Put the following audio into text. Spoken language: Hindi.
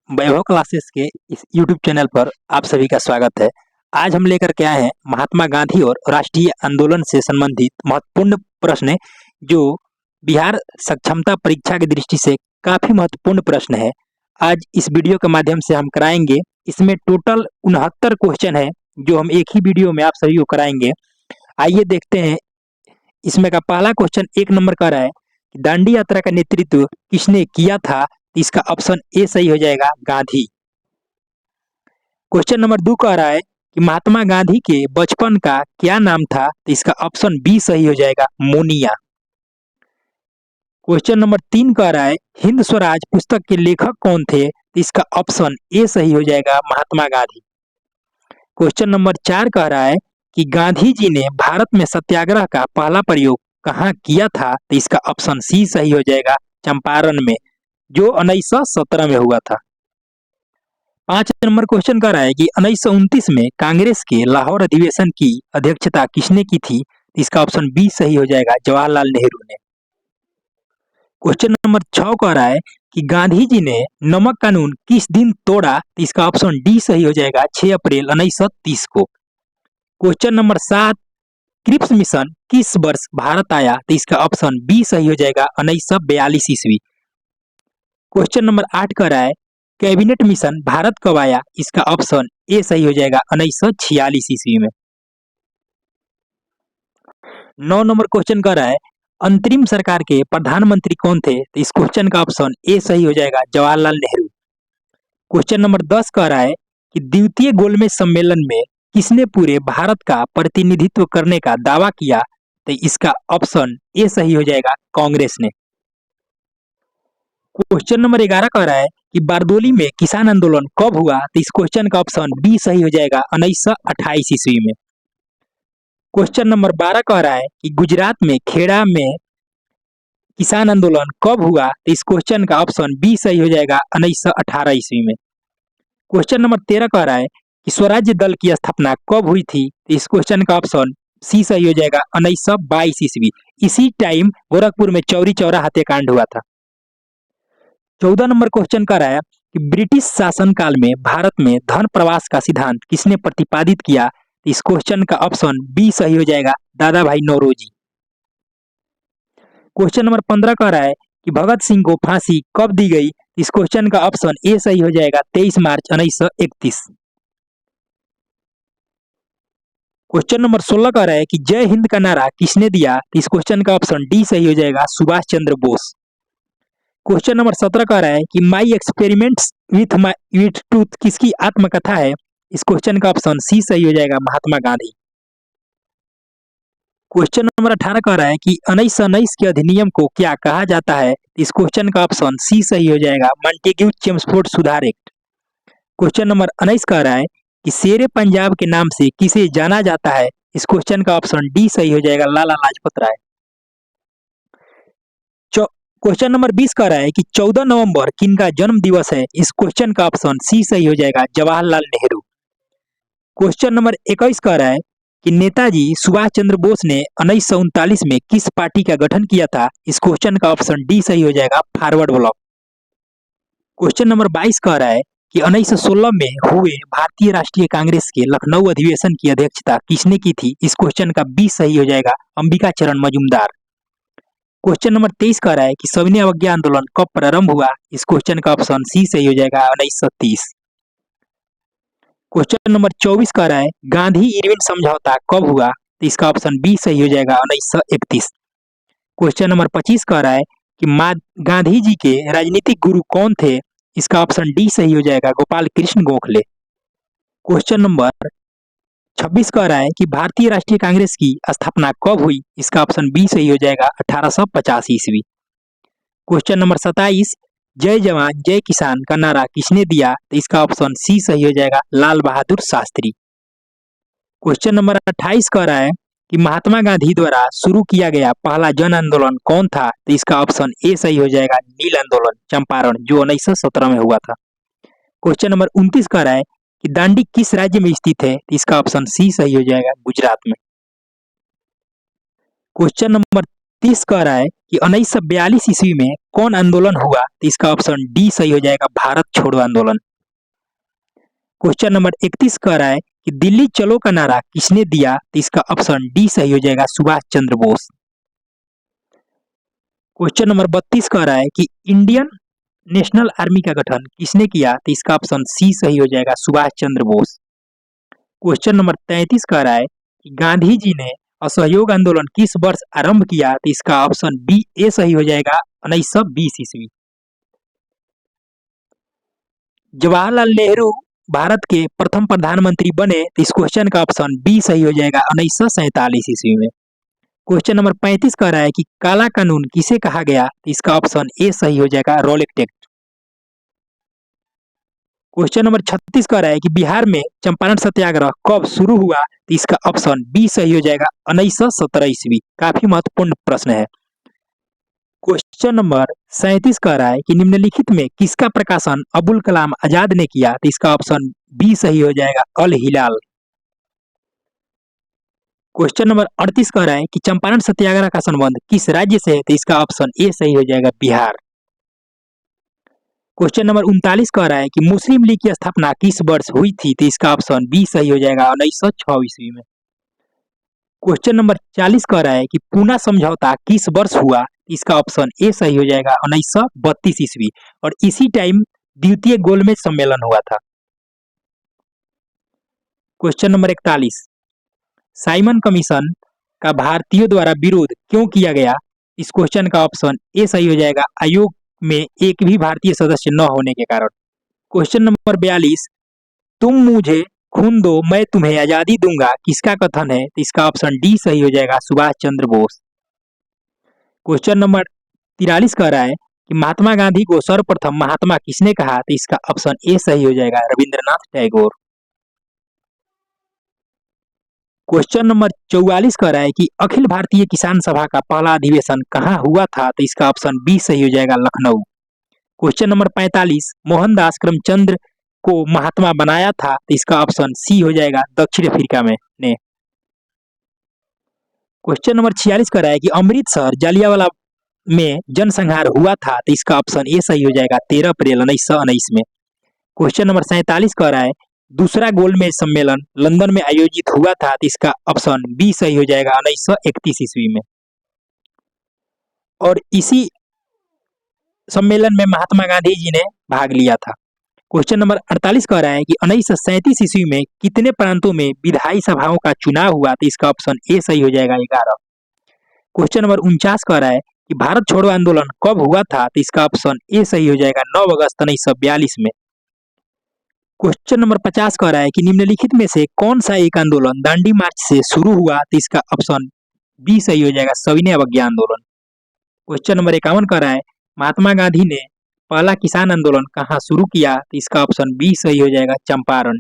वैभव क्लासेस के इस यूट्यूब चैनल पर आप सभी का स्वागत है। आज हम लेकर के आए हैं महात्मा गांधी और राष्ट्रीय आंदोलन से संबंधित महत्वपूर्ण प्रश्न जो बिहार सक्षमता परीक्षा की दृष्टि से काफी महत्वपूर्ण प्रश्न है। आज इस वीडियो के माध्यम से हम कराएंगे। इसमें टोटल 69 क्वेश्चन है जो हम एक ही वीडियो में आप सभी को कराएंगे। आइए देखते हैं। इसमें का पहला क्वेश्चन 1 नंबर का रहा है, दांडी यात्रा का नेतृत्व किसने किया था? इसका ऑप्शन ए सही हो जाएगा, गांधी। क्वेश्चन नंबर 2 कह रहा है कि महात्मा गांधी के बचपन का क्या नाम था? तो इसका ऑप्शन बी सही हो जाएगा, मोनिया। क्वेश्चन नंबर 3 कह रहा है हिंद स्वराज पुस्तक के लेखक कौन थे? तो इसका ऑप्शन ए सही हो जाएगा, महात्मा गांधी। क्वेश्चन नंबर 4 कह रहा है कि गांधी जी ने भारत में सत्याग्रह का पहला प्रयोग कहाँ किया था? तो इसका ऑप्शन सी सही हो जाएगा, चंपारण में, जो 1917 में हुआ था। 5 नंबर क्वेश्चन कर रहा है कि 1929 में कांग्रेस के लाहौर अधिवेशन की अध्यक्षता किसने की थी? इसका ऑप्शन बी सही हो जाएगा, जवाहरलाल नेहरू ने। क्वेश्चन नंबर 6 कह रहा है कि गांधी जी ने नमक कानून किस दिन तोड़ा? इसका ऑप्शन डी सही हो जाएगा, 6 अप्रैल 1930 को। क्वेश्चन नंबर 7 क्रिप्स मिशन किस वर्ष भारत आया? तो इसका ऑप्शन बी सही हो जाएगा, 1942 ईस्वी। क्वेश्चन नंबर 8 कह रहा है कैबिनेट मिशन भारत कब आया? इसका ऑप्शन ए सही हो जाएगा, 1946 ईस्वी में। 9 नंबर क्वेश्चन कह रहा है अंतरिम सरकार के प्रधानमंत्री कौन थे? तो इस क्वेश्चन का ऑप्शन ए सही हो जाएगा, जवाहरलाल नेहरू। क्वेश्चन नंबर 10 कह रहा है कि द्वितीय गोलमेज सम्मेलन में किसने पूरे भारत का प्रतिनिधित्व करने का दावा किया? तो इसका ऑप्शन ए सही हो जाएगा, कांग्रेस ने। क्वेश्चन नंबर 11 कह रहा है कि बारदोली में किसान आंदोलन कब हुआ? तो इस क्वेश्चन का ऑप्शन बी सही हो जाएगा, 1928 ईस्वी में। क्वेश्चन नंबर 12 कह रहा है कि गुजरात में खेड़ा में किसान आंदोलन कब हुआ? तो इस क्वेश्चन का ऑप्शन बी सही हो जाएगा, 1918 ईस्वी में। क्वेश्चन नंबर 13 कह रहा है कि स्वराज्य दल की स्थापना कब हुई थी? तो इस क्वेश्चन का ऑप्शन सी सही हो जाएगा, 1922 ईस्वी। इसी टाइम गोरखपुर में चौरी चौरा हत्याकांड हुआ था। 14 नंबर क्वेश्चन कर रहा है कि ब्रिटिश शासनकाल में भारत में धन प्रवास का सिद्धांत किसने प्रतिपादित किया? इस क्वेश्चन का ऑप्शन बी सही हो जाएगा, दादा भाई नौरोजी। क्वेश्चन नंबर 15 कह रहा है कि भगत सिंह को फांसी कब दी गई? इस क्वेश्चन का ऑप्शन ए सही हो जाएगा, 23 मार्च 1931। क्वेश्चन नंबर 16 कह रहा है कि जय हिंद का नारा किसने दिया? इस क्वेश्चन का ऑप्शन डी सही हो जाएगा, सुभाष चंद्र बोस। क्वेश्चन नंबर 17 कह रहा है कि माई एक्सपेरिमेंट्स विथ ट्रूथ किसकी आत्मकथा है? इस क्वेश्चन का ऑप्शन सी सही हो जाएगा, महात्मा गांधी। क्वेश्चन नंबर 18 कह रहा है कि 1919 के अधिनियम को क्या कहा जाता है? इस क्वेश्चन का ऑप्शन सी सही हो जाएगा, मॉन्टेग्यू चेम्सफोर्ड सुधार एक्ट। क्वेश्चन नंबर 19 कह रहा है कि शेरे पंजाब के नाम से किसे जाना जाता है? इस क्वेश्चन का ऑप्शन डी सही हो जाएगा, लाला लाजपत राय। क्वेश्चन नंबर 20 कह रहा है कि 14 नवंबर किनका जन्म दिवस है? इस क्वेश्चन का ऑप्शन सी सही हो जाएगा, जवाहरलाल नेहरू। क्वेश्चन नंबर 21 कह रहा है कि नेताजी सुभाष चंद्र बोस ने 1939 में किस पार्टी का गठन किया था? इस क्वेश्चन का ऑप्शन डी सही हो जाएगा, फॉरवर्ड ब्लॉक। क्वेश्चन नंबर 22 कह रहा है कि 1916 में हुए भारतीय राष्ट्रीय कांग्रेस के लखनऊ अधिवेशन की अध्यक्षता किसने की थी? इस क्वेश्चन का बी सही हो जाएगा, अंबिका चरण मजूमदार। क्वेश्चन नंबर 23 कह रहा है कि सविनय अवज्ञा आंदोलन कब प्रारंभ हुआ? इस क्वेश्चन का ऑप्शन सी सही हो जाएगा, 1930। क्वेश्चन नंबर 24 कह रहा है गांधी इरविन समझौता कब हुआ? तो इसका ऑप्शन बी सही हो जाएगा, 1931। क्वेश्चन नंबर 25 कह रहा है कि गांधी जी के राजनीतिक गुरु कौन थे? इसका ऑप्शन डी सही हो जाएगा, गोपाल कृष्ण गोखले। क्वेश्चन नंबर 26 कह रहा है कि भारतीय राष्ट्रीय कांग्रेस की स्थापना कब हुई? इसका ऑप्शन बी सही हो जाएगा, 1885 ईस्वी। क्वेश्चन नंबर 27 जय जवान जय किसान का नारा किसने दिया? तो इसका ऑप्शन सी सही हो जाएगा, लाल बहादुर शास्त्री। क्वेश्चन नंबर 28 कह रहा है कि महात्मा गांधी द्वारा शुरू किया गया पहला जन आंदोलन कौन था? तो इसका ऑप्शन ए सही हो जाएगा, नील आंदोलन चंपारण, जो 1917 में हुआ था। क्वेश्चन नंबर 29 कह रहा है कि दांडी किस राज्य में स्थित है? तो इसका ऑप्शन सी सही हो जाएगा, गुजरात में। क्वेश्चन नंबर 30 कह रहा है कि 1942 ईस्वी में कौन आंदोलन हुआ, तो इसका ऑप्शन डी सही हो जाएगा, भारत छोड़ो आंदोलन। क्वेश्चन नंबर 31 कह रहा है कि दिल्ली चलो का नारा किसने दिया, तो इसका ऑप्शन डी सही हो जाएगा, सुभाष चंद्र बोस। क्वेश्चन नंबर 32 कह रहा है कि इंडियन नेशनल आर्मी का गठन किसने किया, तो इसका ऑप्शन सी सही हो जाएगा, सुभाष चंद्र बोस। क्वेश्चन नंबर 33 कह रहा है कि गांधी जी ने असहयोग आंदोलन किस वर्ष आरंभ किया, तो इसका ऑप्शन बी ए सही हो जाएगा, 1920 ईस्वी। जवाहरलाल नेहरू भारत के प्रथम प्रधानमंत्री बने, तो इस क्वेश्चन का ऑप्शन बी सही हो जाएगा, 1947 ईस्वी में। क्वेश्चन नंबर 35 कह रहा है कि काला कानून किसे कहा गया, तो इसका ऑप्शन ए सही हो जाएगा, रॉलेट एक्ट। क्वेश्चन नंबर 36 कह रहा है कि बिहार में चंपारण सत्याग्रह कब शुरू हुआ, तो इसका ऑप्शन बी सही हो जाएगा, 1917 ईस्वी। काफी महत्वपूर्ण प्रश्न है। क्वेश्चन नंबर 37 कह रहा है कि निम्नलिखित में किसका प्रकाशन अबुल कलाम आजाद ने किया, तो इसका ऑप्शन बी सही हो जाएगा, अल हिलाल। क्वेश्चन नंबर 38 कह रहा है कि चंपारण सत्याग्रह का संबंध किस राज्य से है, तो इसका ऑप्शन ए सही हो जाएगा, बिहार। क्वेश्चन नंबर 39 कह रहा है कि मुस्लिम लीग की स्थापना किस वर्ष हुई थी, तो इसका ऑप्शन बी सही हो जाएगा, 1906 ईस्वी में। क्वेश्चन नंबर 40 कह रहा है कि पूना समझौता किस वर्ष हुआ, इसका ऑप्शन ए सही हो जाएगा, 1932 ईस्वी, और इसी टाइम द्वितीय गोलमेज सम्मेलन हुआ था। क्वेश्चन नंबर 41, साइमन कमीशन का भारतीयों द्वारा विरोध क्यों किया गया, इस क्वेश्चन का ऑप्शन ए सही हो जाएगा, आयोग में एक भी भारतीय सदस्य न होने के कारण। क्वेश्चन नंबर 42, तुम मुझे खून दो मैं तुम्हें आजादी दूंगा किसका कथन है, तो इसका ऑप्शन डी सही हो जाएगा, सुभाष चंद्र बोस। क्वेश्चन नंबर 43 कह रहा है कि महात्मा गांधी को सर्वप्रथम महात्मा किसने कहा, तो इसका ऑप्शन ए सही हो जाएगा, रविंद्रनाथ टैगोर। क्वेश्चन नंबर 44 कह रहा है कि अखिल भारतीय किसान सभा का पहला अधिवेशन कहाँ हुआ था, तो इसका ऑप्शन बी सही हो जाएगा, लखनऊ। क्वेश्चन नंबर 45, मोहनदास करमचंद को महात्मा बनाया था, तो इसका ऑप्शन सी हो जाएगा, दक्षिण अफ्रीका में ने। क्वेश्चन नंबर 46 कह रहा है कि अमृतसर जालियांवाला में जनसंहार हुआ था, तो इसका ऑप्शन ए सही हो जाएगा, 13 अप्रैल 1919 में। क्वेश्चन नंबर 47 कह रहा है दूसरा गोलमेज सम्मेलन लंदन में आयोजित हुआ था, तो इसका ऑप्शन बी सही हो जाएगा, 1931 ईस्वी में। और इसी सम्मेलन में महात्मा गांधी जी ने भाग लिया था। क्वेश्चन नंबर 48 कह रहा है कि 1937 ईस्वी में कितने प्रांतों में विधायी सभाओं का चुनाव हुआ, तो इसका ऑप्शन ए सही हो जाएगा, 11। क्वेश्चन नंबर 49 कह रहा है कि भारत छोड़ो आंदोलन कब हुआ था, तो इसका ऑप्शन ए सही हो जाएगा, 9 अगस्त 1942 में। क्वेश्चन नंबर 50 कह रहा है कि निम्नलिखित में से कौन सा एक आंदोलन दांडी मार्च से शुरू हुआ, तो इसका ऑप्शन बी सही हो जाएगा, सविनय अवज्ञा आंदोलन। क्वेश्चन नंबर 51 कह रहा है महात्मा गांधी ने पहला किसान आंदोलन कहाँ शुरू किया, तो इसका ऑप्शन बी सही हो जाएगा, चंपारण।